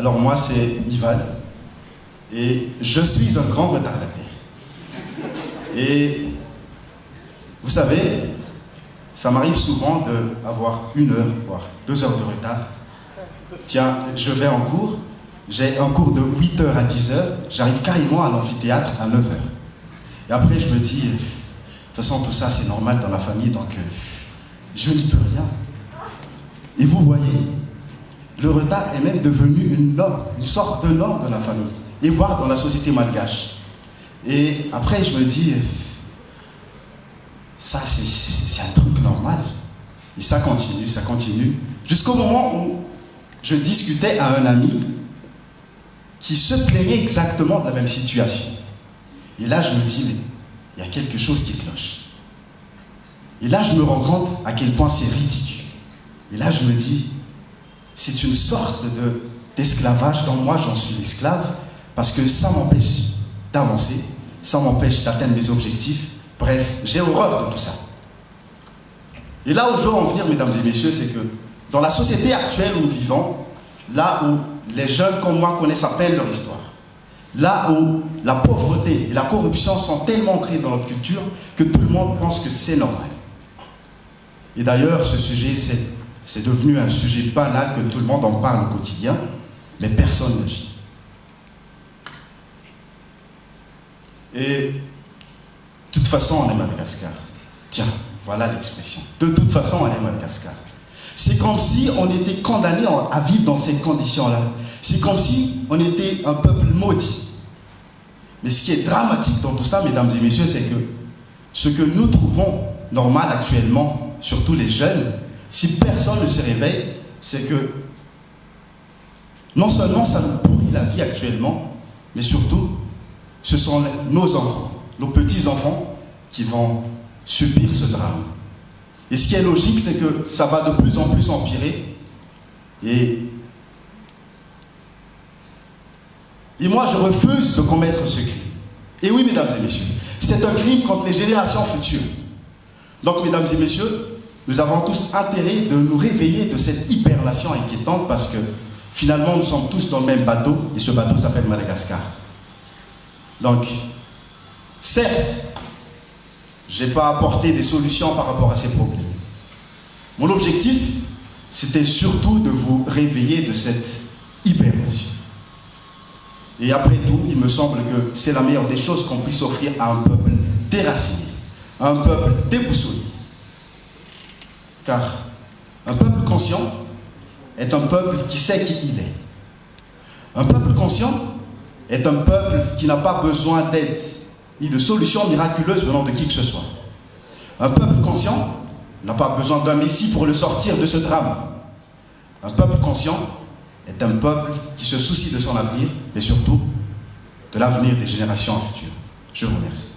Alors moi c'est Ivan et je suis un grand retardataire. Et vous savez, ça m'arrive souvent d'avoir 1 heure, voire 2 heures de retard. Tiens, je vais en cours, j'ai un cours de 8h à 10h, j'arrive carrément à l'amphithéâtre à 9h. Et après je me dis, de toute façon tout ça c'est normal dans la famille, donc je n'y peux rien. Et vous voyez, le retard est même devenu une norme, une sorte de norme dans la famille, et voire dans la société malgache. Et après je me dis, ça c'est un truc normal. Et ça continue, jusqu'au moment où je discutais à un ami qui se plaignait exactement de la même situation. Et là je me dis, mais il y a quelque chose qui cloche. Et là je me rends compte à quel point c'est ridicule. Et là je me dis, c'est une sorte d'esclavage dont moi j'en suis l'esclave, parce que ça m'empêche d'avancer, ça m'empêche d'atteindre mes objectifs. Bref, j'ai horreur de tout ça. Et là où je veux en venir, mesdames et messieurs, c'est que dans la société actuelle où nous vivons, là où les jeunes comme moi connaissent à peine leur histoire, là où la pauvreté et la corruption sont tellement ancrées dans notre culture que tout le monde pense que c'est normal. Et d'ailleurs, ce sujet, c'est devenu un sujet banal que tout le monde en parle au quotidien, mais personne n'agit. Et de toute façon, on est Madagascar. Tiens, voilà l'expression. De toute façon, on est Madagascar. C'est comme si on était condamné à vivre dans ces conditions-là. C'est comme si on était un peuple maudit. Mais ce qui est dramatique dans tout ça, mesdames et messieurs, c'est que ce que nous trouvons normal actuellement, surtout les jeunes, si personne ne se réveille, c'est que non seulement ça nous pourrit la vie actuellement, mais surtout, ce sont nos enfants, nos petits-enfants qui vont subir ce drame. Et ce qui est logique, c'est que ça va de plus en plus empirer. Et moi, je refuse de commettre ce crime. Et oui, mesdames et messieurs, c'est un crime contre les générations futures. Donc, mesdames et messieurs, nous avons tous intérêt de nous réveiller de cette hibernation inquiétante parce que finalement, nous sommes tous dans le même bateau et ce bateau s'appelle Madagascar. Donc, certes, je n'ai pas apporté des solutions par rapport à ces problèmes. Mon objectif, c'était surtout de vous réveiller de cette hibernation. Et après tout, il me semble que c'est la meilleure des choses qu'on puisse offrir à un peuple déraciné, à un peuple déboussolé. Car un peuple conscient est un peuple qui sait qui il est. Un peuple conscient est un peuple qui n'a pas besoin d'aide ni de solutions miraculeuses venant de qui que ce soit. Un peuple conscient n'a pas besoin d'un messie pour le sortir de ce drame. Un peuple conscient est un peuple qui se soucie de son avenir, mais surtout de l'avenir des générations futures. Je vous remercie.